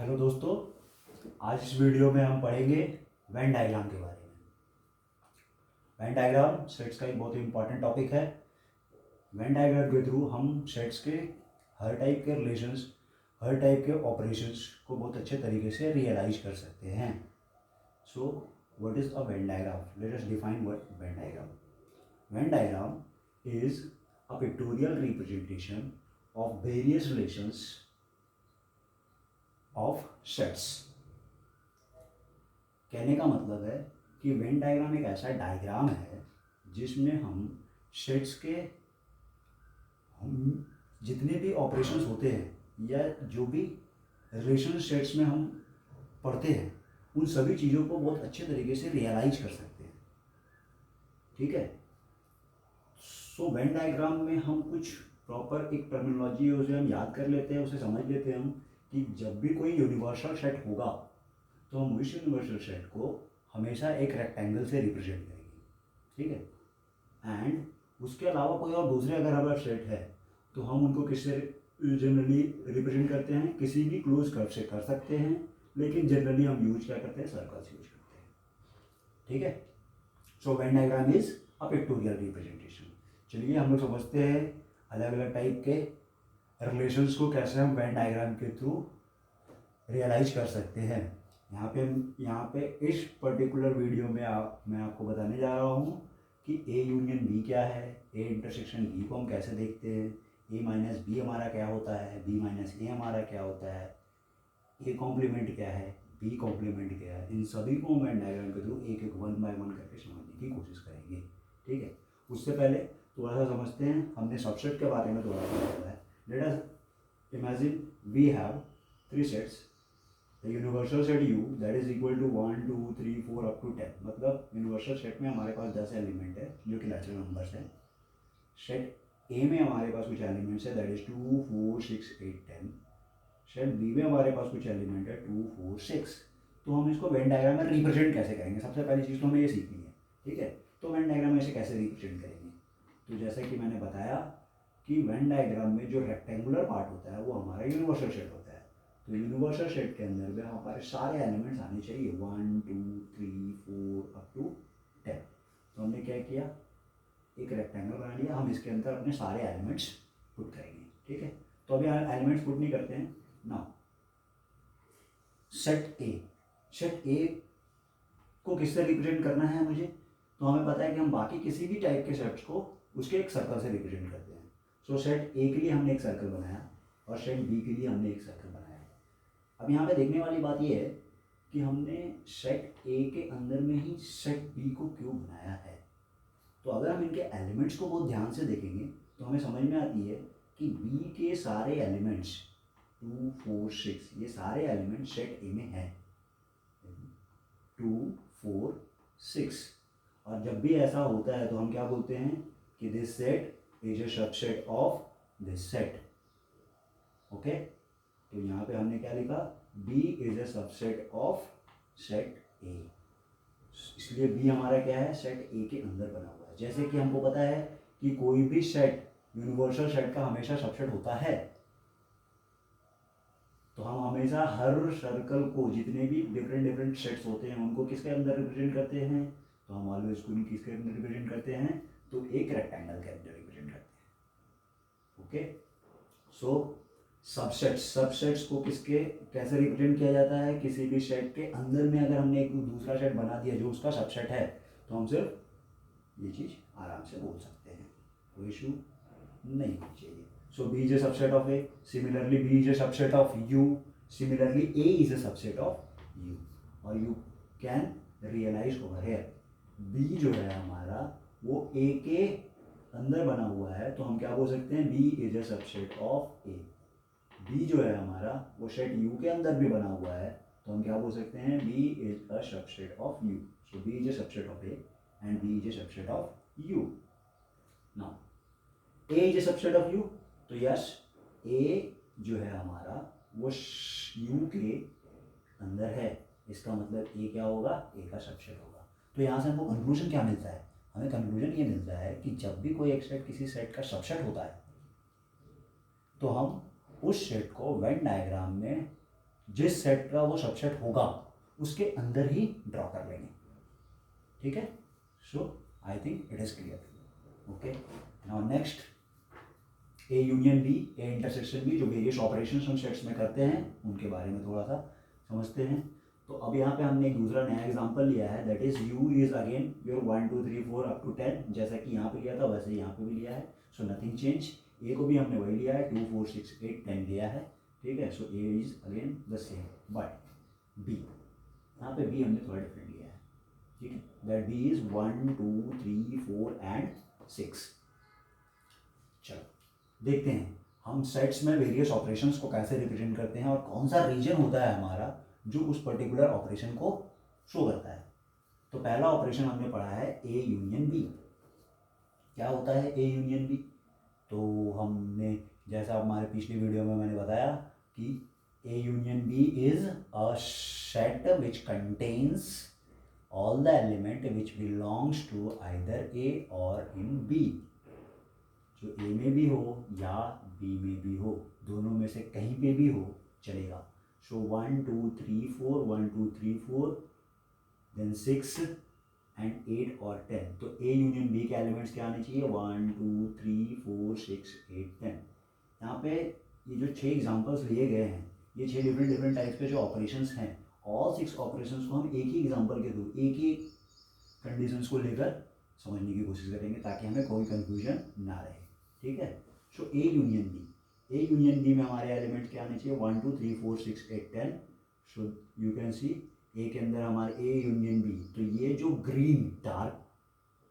Hello दोस्तों, आज इस वीडियो में हम पढ़ेंगे वेन डायग्राम के बारे में। वेन डायग्राम सेट्स का एक बहुत ही इंपॉर्टेंट टॉपिक है। वेन डायग्राम के थ्रू हम सेट्स के हर टाइप के रिलेशंस, हर टाइप के ऑपरेशंस को बहुत अच्छे तरीके से रियलाइज कर सकते हैं। So what is a Venn diagram? Let us define what Venn diagram. Venn diagram is a pictorial representation of various relations of sets. कहने का मतलब है कि वेन डायग्राम एक ऐसा डायग्राम है जिसमें हम सेट्स के हम जितने भी ऑपरेशंस होते हैं या जो भी रिलेशन सेट्स में हम पढ़ते हैं उन सभी चीज़ों को बहुत अच्छे तरीके से रियलाइज कर सकते हैं। ठीक है। सो वेन डायग्राम में हम कुछ प्रॉपर एक टर्मिनोलॉजी उसे हम याद कर लेते हैं, उसे समझ लेते हैं हम कि जब भी कोई यूनिवर्सल सेट होगा तो हम उस यूनिवर्सल सेट को हमेशा एक रेक्टेंगल से रिप्रेजेंट करेंगे। ठीक है। एंड उसके अलावा कोई और दूसरे अगर हमारा सेट है तो हम उनको किससे जनरली रिप्रेजेंट करते हैं? किसी भी क्लोज कर्व से कर सकते हैं, लेकिन जनरली हम यूज क्या करते हैं? सर्कल्स यूज करते हैं। ठीक है। So Venn diagram is a pictorial representation. चलिए हम लोग समझते हैं अलग अलग टाइप के रिलेशंस को कैसे हम वेन डायग्राम के थ्रू रियलाइज कर सकते हैं। यहाँ पे इस पर्टिकुलर वीडियो में मैं आपको बताने जा रहा हूँ कि ए यूनियन बी क्या है, ए इंटरसेक्शन बी को हम कैसे देखते हैं, ए माइनस बी हमारा क्या होता है, बी माइनस ए हमारा क्या होता है, ए कॉम्प्लीमेंट क्या है, बी कॉम्प्लीमेंट क्या है। इन सभी को हम वेन डायग्राम के थ्रू एक एक वन बाय वन करके समझने की कोशिश करेंगे। ठीक है। उससे पहले थोड़ा सा समझते हैं, हमने सबसेट के बारे में थोड़ा सा बताया है। Let us imagine we have three sets. The universal set U that is equal to 1 2 3 4 up to 10। मतलब यूनिवर्सल सेट में हमारे पास 10 एलिमेंट है जो कि नेचुरल नंबर्स हैं। सेट A में हमारे पास कुछ एलिमेंट्स है दैट इज 2 4 6 8 10। सेट B में हमारे पास कुछ एलिमेंट है 2 4 6। तो हम इसको वेन डायग्राम में रिप्रेजेंट कैसे करेंगे? सबसे पहली चीज़ तो हमें ये सीखनी है। ठीक है। तो वेन डायग्राम में इसे कैसे रिप्रेजेंट करेंगे? तो जैसे कि मैंने बताया कि वेन डायग्राम में जो रेक्टेंगुलर पार्ट होता है वो हमारा यूनिवर्सल सेट होता है। तो यूनिवर्सल सेट के अंदर में हमारे सारे एलिमेंट्स आने चाहिए 1 2 3 4 अप टू 10। तो हमने क्या किया? एक रेक्टेंगल बना लिया, हम इसके अंदर अपने सारे एलिमेंट्स पुट करेंगे। ठीक है। तो अभी एलिमेंट्स पुट नहीं करते हैं ना। सेट ए को किससे रिप्रेजेंट करना है मुझे? तो हमें पता है कि हम बाकी किसी भी टाइप के सेट्स को उसके एक सर्कल से रिप्रेजेंट करते हैं। सो सेट ए के लिए हमने एक सर्कल बनाया और सेट बी के लिए हमने एक सर्कल बनाया। अब यहाँ पे देखने वाली बात यह है कि हमने सेट ए के अंदर में ही सेट बी को क्यों बनाया है। तो अगर हम इनके एलिमेंट्स को बहुत ध्यान से देखेंगे तो हमें समझ में आती है कि बी के सारे एलिमेंट्स 2 4 6 ये सारे एलिमेंट्स सेट ए में हैं। 2 4 6। और जब भी ऐसा होता है तो हम क्या बोलते हैं कि this set is a subset of this set. Okay. तो यहाँ पे हमने क्या लिखा? B is a subset of set A। इसलिए B हमारा क्या है? सेट A के अंदर बना हुआ है। जैसे कि हमको पता है कि कोई भी सेट यूनिवर्सल सेट का हमेशा सबसेट होता है, तो हम हमेशा हर सर्कल को, जितने भी डिफरेंट सेट्स होते हैं उनको किसके अंदर रिप्रेजेंट करते हैं? तो हम ऑलवेज को किसके अंदर रिप्रेजेंट करते हैं? तो एक रेक्टेंगल के अंदर रिप्रेजेंट करते हैं। ओके। सो सबसेट्स को किसके कैसे रिप्रेजेंट किया जाता है? किसी भी सेट के अंदर में अगर हमने एक दूसरा सेट बना दिया जो उसका सबसेट है तो हम सिर्फ ये चीज़ आराम से बोल सकते हैं, कोई इशू नहीं होनी चाहिए। So B is a subset of A, similarly B is a subset of U, similarly A is a subset of U. और you can realise over here B जो है हमारा वो ए के अंदर बना हुआ है, तो हम क्या बोल सकते हैं? B is a subset of A. B जो है हमारा वो सेट यू के अंदर भी बना हुआ है, तो हम क्या बोल सकते हैं? B is a subset of U. So B is a subset of A and B is a subset of U. Now A is a subset of U, तो यस ए जो है हमारा वो यू के अंदर है। इसका मतलब ए क्या होगा? ए का सबसेट होगा। तो यहाँ से हमको कंक्लूजन क्या मिलता है? हमें कंक्लूजन ये मिलता है कि जब भी कोई एक सेट किसी सेट का सबसेट होता है तो हम उस सेट को वेन डायग्राम में जिस सेट का वो सबसेट होगा उसके अंदर ही ड्रॉ कर लेंगे, ठीक है। So I think it is clear. Okay, now next A union B, A intersection B, जो वेरियस ऑपरेशंस हम सेट्स में करते हैं उनके बारे में थोड़ा सा समझते हैं। तो अब यहाँ पे हमने एक दूसरा नया एग्जांपल लिया है, that is U is again your 1 2 3 4 up to 10, जैसा कि यहाँ पे लिया था वैसे यहाँ पे भी लिया है। सो नथिंग चेंज, ए को भी हमने वही लिया है, 2 4 6 8 10 लिया है, ठीक है। So A is again the same, but B, यहाँ पे बी हमने थोड़ा डिफरेंट लिया है, ठीक है। That B is 1 2 3 4 and 6। चलो देखते हैं हम सेट्स में वेरियस ऑपरेशंस को कैसे रिप्रेजेंट करते हैं और कौन सा रीजन होता है हमारा जो उस पर्टिकुलर ऑपरेशन को शो करता है। तो पहला ऑपरेशन हमने पढ़ा है ए यूनियन बी। क्या होता है ए यूनियन बी? तो हमने जैसा हमारे पिछली वीडियो में मैंने बताया कि A union B is a set which contains all the element which belongs to either A और इन बी। जो ए में भी हो या बी में भी हो, दोनों में से कहीं पे भी हो चलेगा। सो 1 2 3 4 1 2 3 4 देन 6 एंड 8 और 10। तो ए यूनियन बी के एलिमेंट्स क्या आने चाहिए? 1 2 3 4 6 8 10। यहाँ पे ये जो 6 एग्जांपल्स लिए गए हैं, ये 6 डिफरेंट टाइप्स के जो ऑपरेशंस हैं, ऑल 6 ऑपरेशंस को हम एक ही एग्जांपल के थ्रू एक ही कंडीशंस को लेकर समझने की कोशिश करेंगे ताकि हमें कोई कंफ्यूजन ना रहे, ठीक है। So A union B, A union B में हमारे एलिमेंट क्या आने चाहिए? 1 2 3 4 6 8 10। सो यू कैन सी ए के अंदर हमारे ए यूनियन बी, तो ये जो ग्रीन डार्क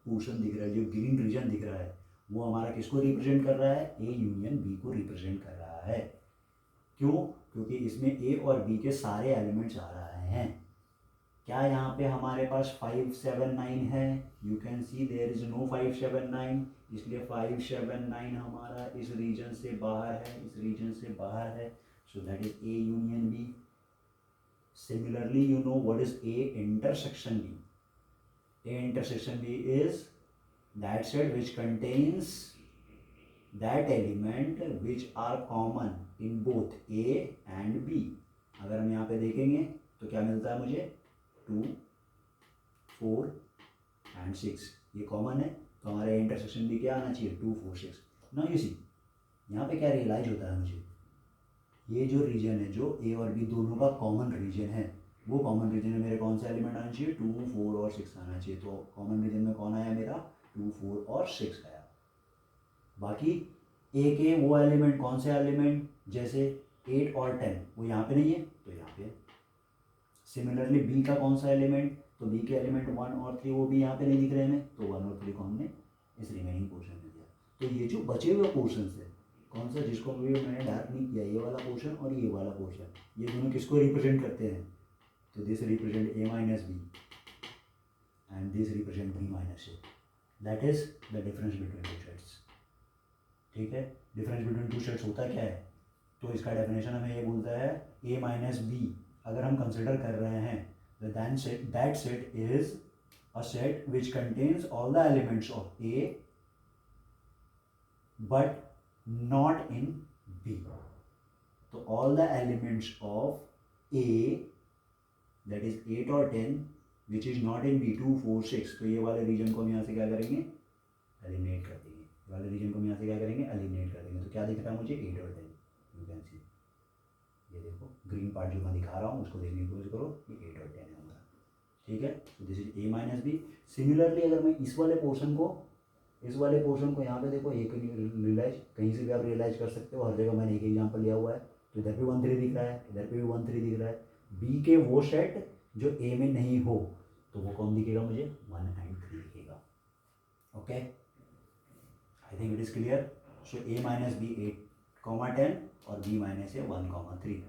पोर्शन दिख रहा है, जो ग्रीन रीजन दिख रहा है, वो हमारा किसको रिप्रेजेंट कर रहा है? ए यूनियन बी को रिप्रेजेंट कर रहा है। क्यों? क्योंकि इसमें ए और बी के सारे एलिमेंट्स आ रहे हैं। क्या यहाँ पे हमारे पास 5 7 9 है? You can see there is no 5 7 9, इसलिए 5 7 9 हमारा इस रीजन से बाहर है, इस रीजन से बाहर है। So that is A union B. Similarly you know what is A intersection B? A intersection B is that set which contains that element which are common in both A and B. अगर हम यहाँ पे देखेंगे तो क्या मिलता है मुझे? 2 4 एंड 6, ये कॉमन है, तो हमारे इंटरसेक्शन भी क्या आना चाहिए? 2 4 6। ना यू सी यहाँ पे क्या रियलाइज होता है मुझे, ये जो रीजन है, जो ए और बी दोनों का कॉमन रीजन है, वो कॉमन रीजन में मेरे कौन सा एलिमेंट आना चाहिए? 2 4 और 6 आना चाहिए। तो कॉमन रीजन में कौन आया मेरा? 2 4 और 6 आया। बाकी ए के वो एलिमेंट, कौन से एलिमेंट? जैसे 8 और 10 वो यहाँ पे नहीं है, तो यहाँ पे। सिमिलरली बी का कौन सा एलिमेंट? तो बी के एलिमेंट 1 और 3 वो भी यहाँ पे नहीं दिख रहे हैं, तो 1 और 3 को हमने इस रिमेनिंग पोर्शन में दिया। तो ये जो बचे हुए पोर्शन है, कौन सा जिसको भी मैंने डार्क नहीं किया, ये वाला पोर्शन और ये वाला पोर्शन, ये दोनों किसको रिप्रेजेंट करते हैं? तो this represent A minus B and this represent B minus A. That is the difference between two sets, ठीक है। डिफरेंस बिटवीन टू सेट्स होता क्या है? तो इसका डेफिनेशन हमें ये बोलता है ए माइनस बी अगर हम कंसिडर कर रहे हैं, then that set is a set which contains all the elements of A but not in B. तो all the elements of A that is 8 और 10 which is not in B 2 4 6, तो ये वाले रीजन को हम यहाँ से क्या करेंगे? एलिमिनेट कर देंगे। ये वाले रीजन को हम यहाँ से क्या करेंगे? एलिमिनेट कर देंगे। तो क्या दिख रहा है मुझे? 8 और 10। यू कैन सी, ये देखो ग्रीन पार्ट जो मैं दिखा रहा हूँ उसको देखने की कोशिश करो, ये 8 और 10 है हमारा, ठीक है। तो this is A minus B. Similarly अगर मैं इस वाले पोर्शन को यहाँ पे देखो, एक रियलाइज कहीं से भी आप रियलाइज कर सकते हो, हर जगह मैंने एक एग्जाम्पल लिया हुआ है। तो इधर पे 1 3 दिख रहा है, इधर पे भी 1 3 दिख रहा है। बी के वो सेट जो ए में नहीं हो, तो वो कौन दिखेगा मुझे? 1 एंड 3 दिखेगा। Okay, I think it is clear. So A minus B 8 10 और बी माइनस ए 1 3।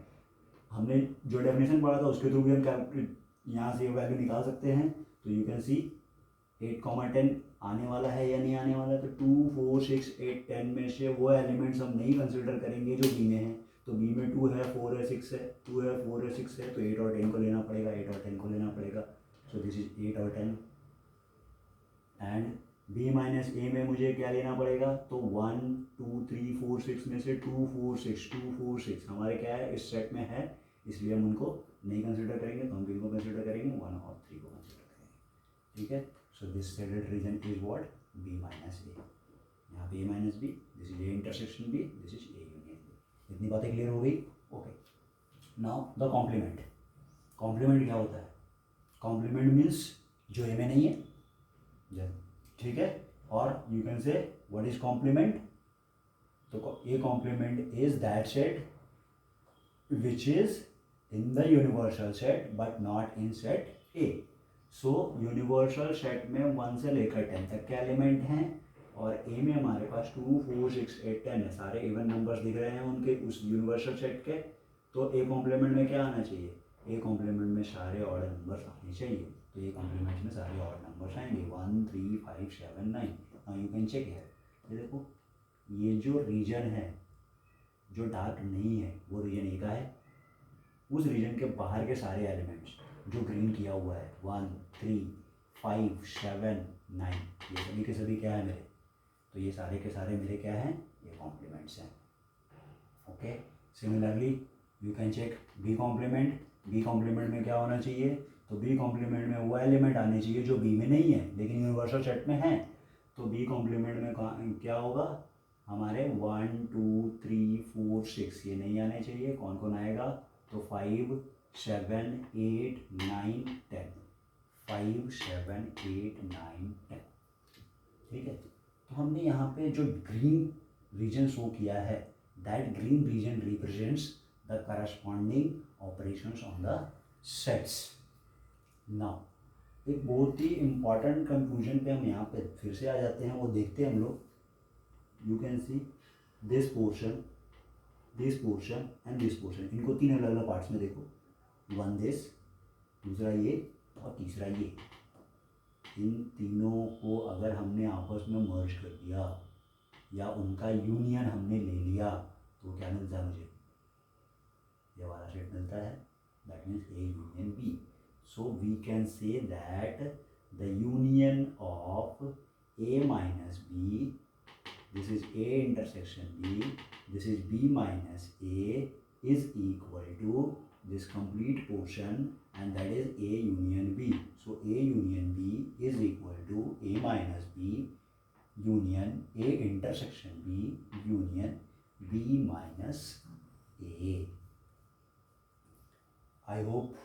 हमने जो डेफिनेशन पढ़ा था उसके थ्रू भी हम यहाँ से वैल्यू निकाल सकते हैं। तो यू कैन सी 8 10 आने वाला है या नहीं आने वाला है? तो 2 4 6 8 10 में से वो एलिमेंट्स हम नहीं कंसिडर करेंगे जो बी में है। तो बी में 2 है 4 है 6 है, 2 है 4 है 6 है, तो 8 और 10 को लेना पड़ेगा, 8 और 10 को लेना पड़ेगा। सो दिस इज 8 और 10 एंड बी माइनस ए में मुझे क्या लेना पड़ेगा? तो 1 2 3 4 6 में से 2 4 6 2 4 6 हमारे क्या है? इस सेट में है इसलिए हम उनको नहीं कंसिडर करेंगे, तो हम किनको कंसिडर करेंगे, 1 और 3 को कंसिडर करेंगे। ठीक है, so this shaded region is what, B minus A. यहाँ पे A minus B, this is A intersection B, this is A union B. इतनी बातें क्लियर हो गई? Okay, now the complement. Complement क्या होता है? कॉम्प्लीमेंट मीन्स जो ए में नहीं है, ठीक है, और you can say what is complement. तो A complement is that set which is in the universal set but not in set A. So universal set में 1 से लेकर 10 तक के एलिमेंट हैं और A में हमारे पास 2, 4, 6, 8, 10 है, सारे इवन नंबर्स दिख रहे हैं उनके उस यूनिवर्सल सेट के। तो A कॉम्प्लीमेंट में क्या आना चाहिए? A कॉम्प्लीमेंट में सारे ऑड नंबर्स आने चाहिए। तो A कॉम्प्लीमेंट में सारे ऑड नंबर्स आएंगे 1, 3, 5, 7, 9। नाउ यू कैन चेक है, ये देखो ये जो रीजन है जो डार्क नहीं है वो रीजन ए का है। उस रीजन के बाहर के सारे एलिमेंट्स जो ग्रीन किया हुआ है 1, 3, 5, 7, 9 ये सभी के सभी क्या है मेरे? तो ये सारे के सारे मेरे क्या हैं? ये कॉम्प्लीमेंट्स हैं। Okay, similarly you can check B complement. B complement में क्या होना चाहिए? तो बी कॉम्प्लीमेंट में वो एलिमेंट आने चाहिए जो बी में नहीं है लेकिन यूनिवर्सल सेट में है। तो बी कॉम्प्लीमेंट में क्या होगा? हमारे 1, 2, 3, 4, 6 ये नहीं आने चाहिए। कौन कौन आएगा? तो 5, 7, 8, 9, 10। 5, 7, 8, 9, 10। ठीक है, तो हमने यहाँ पे जो ग्रीन रीजन शो किया है, that green region represents the corresponding operations on the sets. Now एक बहुत ही इम्पॉर्टेंट कंक्लूजन पे हम यहाँ पे फिर से आ जाते हैं, वो देखते हैं हम लोग। You can see this portion and this portion, इनको 3 अलग अलग पार्ट्स में देखो। 1 दिस, दूसरा ये और तीसरा ये। इन तीनों को अगर हमने आपस में मर्ज कर दिया या उनका यूनियन हमने ले लिया तो क्या मिलता है मुझे? ये वाला सेट मिलता है, that means A union B. So we can say that the union of A minus B, this is A intersection B, this is B minus A, is equal to this complete portion and that is A union B. So A union B is equal to A minus B union A intersection B union B minus A. I hope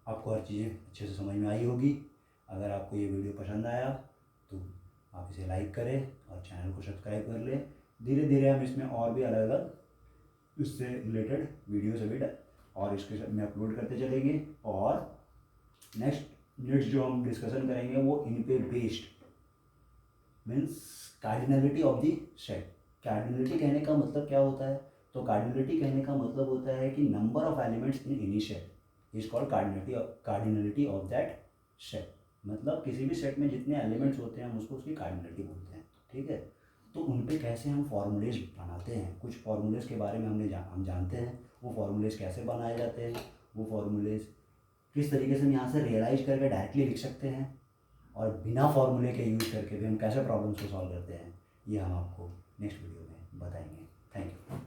आपको हर चीज़ें अच्छे से समझ में आई होगी। अगर आपको ये वीडियो पसंद आया तो आप इसे लाइक करें और चैनल को सब्सक्राइब कर लें। धीरे धीरे हम इसमें और भी अलग अलग इससे रिलेटेड वीडियोस अभी और इसके साथ में अपलोड करते चलेंगे। और नेक्स्ट जो हम डिस्कशन करेंगे वो इन पे based means cardinality of the set. Cardinality कहने का मतलब क्या होता है? तो कार्डिनलिटी कहने का मतलब होता है कि number of elements in any set is called cardinality of that set. मतलब किसी भी सेट में जितने एलिमेंट्स होते हैं हम उसको उसकी कार्डिनलिटी बोलते हैं। ठीक है, तो उन पे कैसे हम फॉर्मूलेज बनाते हैं, कुछ फॉर्मूलेज के बारे में हम जानते हैं। वो फॉर्मूलेज कैसे बनाए जाते हैं, वो फॉर्मूलेज किस तरीके से हम यहाँ से रियलाइज करके डायरेक्टली लिख सकते हैं, और बिना फॉर्मूले के यूज़ करके भी हम कैसे प्रॉब्लम्स को सॉल्व करते हैं, ये हम आपको नेक्स्ट वीडियो में बताएंगे। Thank you.